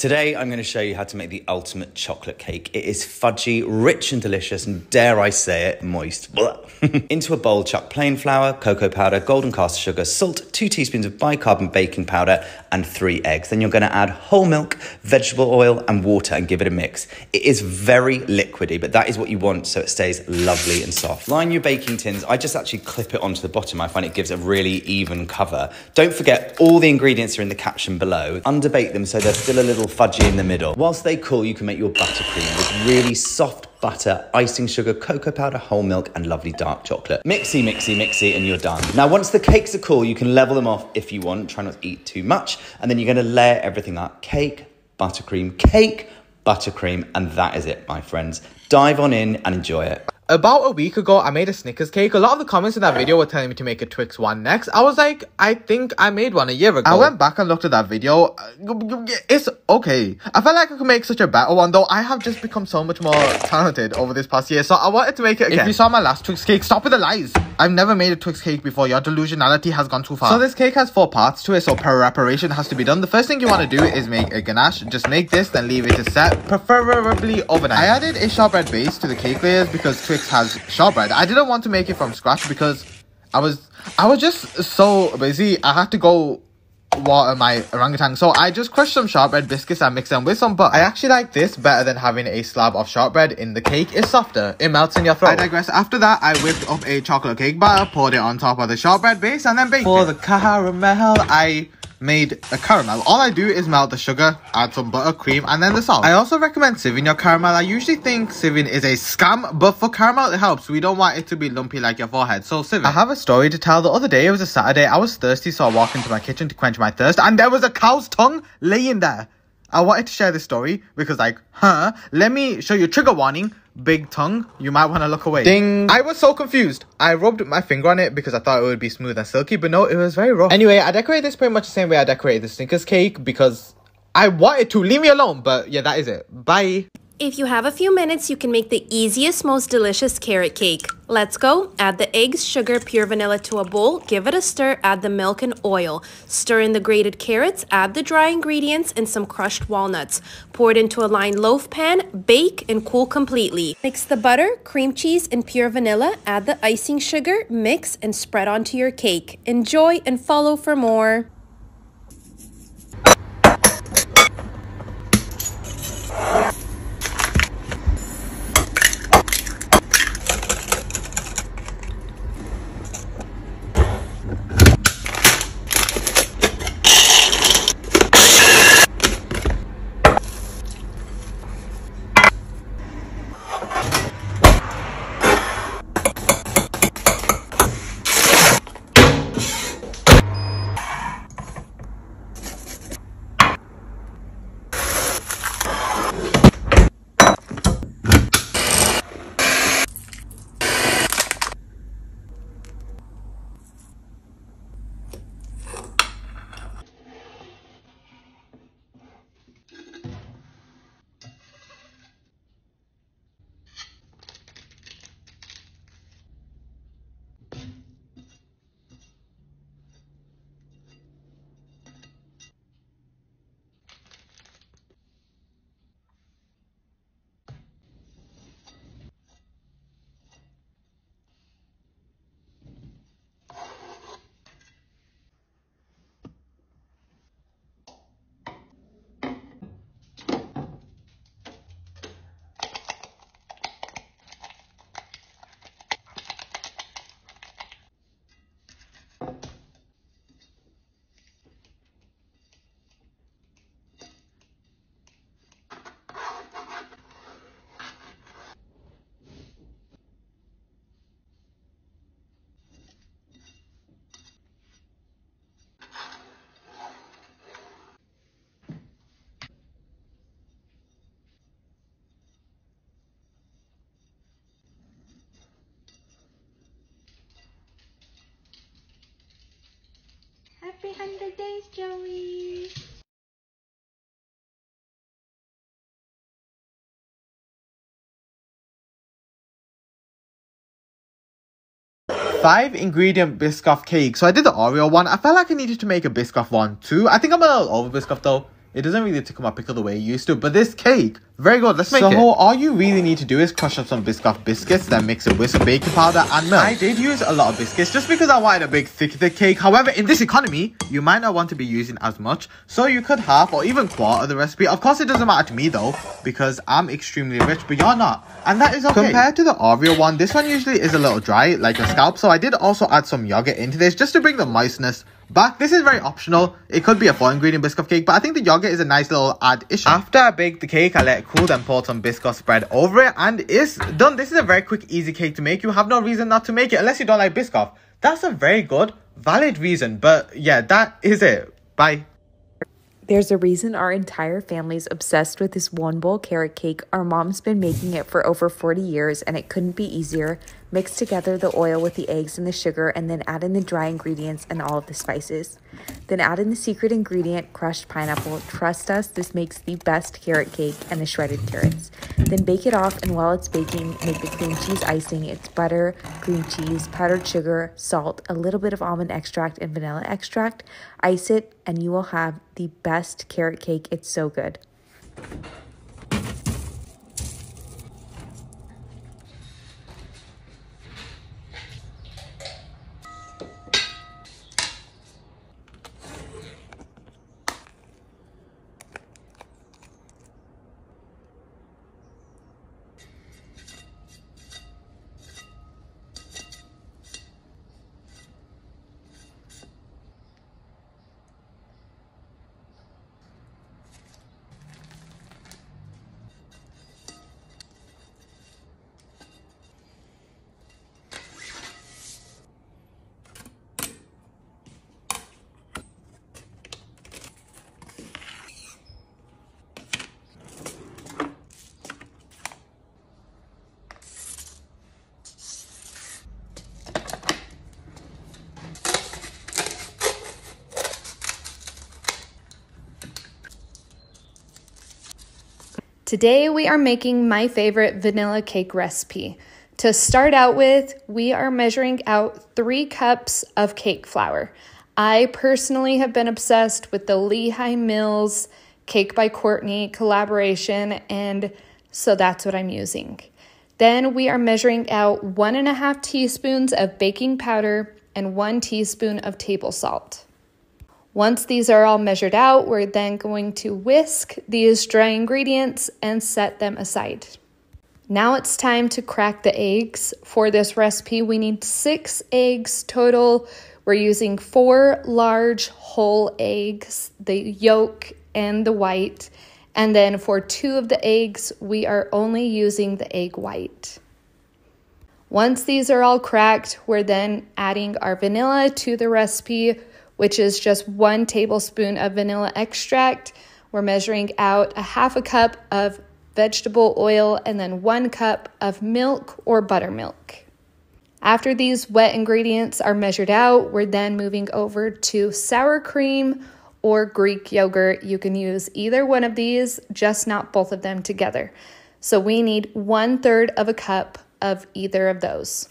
Today, I'm going to show you how to make the ultimate chocolate cake. It is fudgy, rich and delicious, and dare I say it, moist. Into a bowl, chuck plain flour, cocoa powder, golden caster sugar, salt, 2 teaspoons of bicarbonate baking powder, and 3 eggs. Then you're going to add whole milk, vegetable oil, and water and give it a mix. It is very liquidy, but that is what you want so it stays lovely and soft. Line your baking tins. I just actually clip it onto the bottom. I find it gives a really even cover. Don't forget, all the ingredients are in the caption below. Underbake them so they're still a little fudgy in the middle. Whilst they cool, you can make your buttercream with really soft butter, icing sugar, cocoa powder, whole milk, and lovely dark chocolate. Mixy, mixy, mixy, and you're done. Now, once the cakes are cool, you can level them off if you want. Try not to eat too much. And then you're going to layer everything up. Cake, buttercream, and that is it, my friends. Dive on in and enjoy it. About a week ago, I made a Snickers cake. A lot of the comments in that video were telling me to make a Twix one next. I was like, I think I made one a year ago. I went back and looked at that video. It's okay. I felt like I could make such a better one, though I have just become so much more talented over this past year. So I wanted to make it again. If you saw my last Twix cake, stop with the lies. I've never made a Twix cake before. Your delusionality has gone too far. So this cake has 4 parts to it, so preparation has to be done. The first thing you want to do is make a ganache. Just make this, then leave it to set, preferably overnight. I added a shortbread base to the cake layers because Twix has shortbread. I didn't want to make it from scratch because I was just so busy. I had to go water my orangutan, so I just crushed some shortbread biscuits and mixed them with some butter. I actually like this better than having a slab of shortbread in the cake. It's softer, it melts in your throat. I digress. After that, I whipped up a chocolate cake batter, poured it on top of the shortbread base, and then baked it. For the caramel, I made a caramel. All I do is melt the sugar, add some butter, cream, and then the salt. I also recommend sieving your caramel. I usually think sieving is a scam, but for caramel it helps. We don't want it to be lumpy like your forehead, so sieve it. I have a story to tell. The other day, it was a Saturday, I was thirsty, so I walked into my kitchen to quench my thirst, and there was a cow's tongue laying there. I wanted to share this story because let me show you. Trigger warning, big tongue, you might want to look away. Ding! I was so confused. I rubbed my finger on it because I thought it would be smooth and silky, but no, it was very rough. Anyway, I decorated this pretty much the same way I decorated the Snickers cake because I wanted to. Leave me alone, but yeah, that is it. Bye! If you have a few minutes, you can make the easiest, most delicious carrot cake. Let's go. Add the eggs, sugar, pure vanilla to a bowl. Give it a stir. Add the milk and oil. Stir in the grated carrots. Add the dry ingredients and some crushed walnuts. Pour it into a lined loaf pan. Bake and cool completely. Mix the butter, cream cheese, and pure vanilla. Add the icing sugar. Mix and spread onto your cake. Enjoy and follow for more. Happy 100 days, Joey! Five ingredient Biscoff cake. So I did the Oreo one. I felt like I needed to make a Biscoff one too. I think I'm a little over Biscoff though. It doesn't really tickle my pickle the way it used to. But this cake, very good. Let's make it. So all you really need to do is crush up some Biscoff biscuits, then mix it with some baking powder and milk. I did use a lot of biscuits just because I wanted a big thick cake. However, in this economy, you might not want to be using as much. So you could half or even quarter the recipe. Of course, it doesn't matter to me though, because I'm extremely rich, but you're not. And that is okay. Compared to the Oreo one, this one usually is a little dry, like a scalp. So I did also add some yogurt into this just to bring the moistness back. This is very optional. It could be a 4-ingredient Biscoff cake, but I think the yogurt is a nice little addition. After I baked the cake, I let it cool, then poured some Biscoff spread over it, and it's done. This is a very quick, easy cake to make. You have no reason not to make it unless you don't like Biscoff. That's a very good, valid reason. But yeah, that is it. Bye. There's a reason our entire family's obsessed with this one bowl carrot cake. Our mom's been making it for over 40 years and it couldn't be easier. Mix together the oil with the eggs and the sugar and then add in the dry ingredients and all of the spices. Then add in the secret ingredient, crushed pineapple. Trust us, this makes the best carrot cake and the shredded carrots. Then bake it off, and while it's baking, make the cream cheese icing. It's butter, cream cheese, powdered sugar, salt, a little bit of almond extract and vanilla extract. Ice it and you will have the best carrot cake. It's so good. Today we are making my favorite vanilla cake recipe. To start out with, we are measuring out 3 cups of cake flour. I personally have been obsessed with the Lehigh Mills Cake by Courtney collaboration, and so that's what I'm using. Then we are measuring out 1.5 teaspoons of baking powder and 1 teaspoon of table salt. Once these are all measured out, we're then going to whisk these dry ingredients and set them aside. Now it's time to crack the eggs. For this recipe, we need 6 eggs total. We're using 4 large whole eggs, the yolk and the white. And then for 2 of the eggs, we are only using the egg white. Once these are all cracked, we're then adding our vanilla to the recipe, which is just 1 tablespoon of vanilla extract. We're measuring out 1/2 cup of vegetable oil and then 1 cup of milk or buttermilk. After these wet ingredients are measured out, we're then moving over to sour cream or Greek yogurt. You can use either one of these, just not both of them together. So we need 1/3 of a cup of either of those.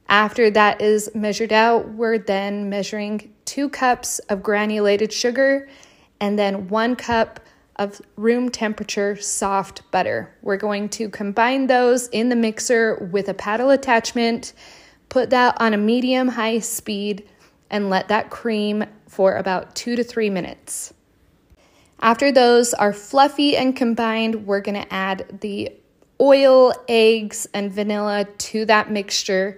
After that is measured out, we're then measuring 2 cups of granulated sugar and then 1 cup of room temperature soft butter. We're going to combine those in the mixer with a paddle attachment, put that on a medium-high speed, and let that cream for about 2 to 3 minutes. After those are fluffy and combined, we're going to add the oil, eggs, and vanilla to that mixture,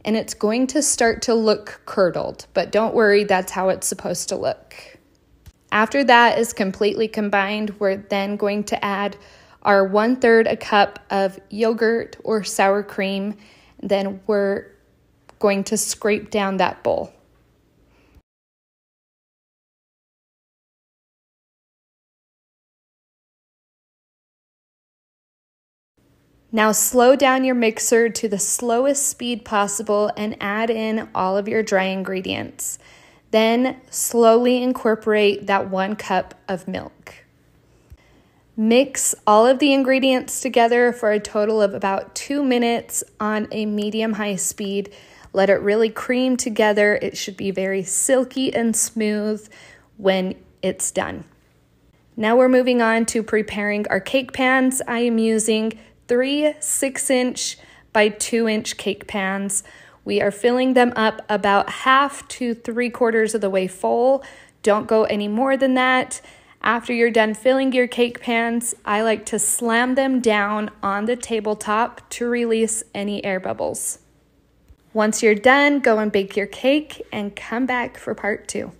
and it's going to start to look curdled, but don't worry, that's how it's supposed to look. After that is completely combined, we're then going to add our 1/3 a cup of yogurt or sour cream. Then we're going to scrape down that bowl. Now slow down your mixer to the slowest speed possible and add in all of your dry ingredients. Then slowly incorporate that 1 cup of milk. Mix all of the ingredients together for a total of about 2 minutes on a medium-high speed. Let it really cream together. It should be very silky and smooth when it's done. Now we're moving on to preparing our cake pans. I am using 3 6-inch by 2-inch cake pans. We are filling them up about half to 3/4 of the way full. Don't go any more than that. After you're done filling your cake pans, I like to slam them down on the tabletop to release any air bubbles. Once you're done, go and bake your cake and come back for part 2.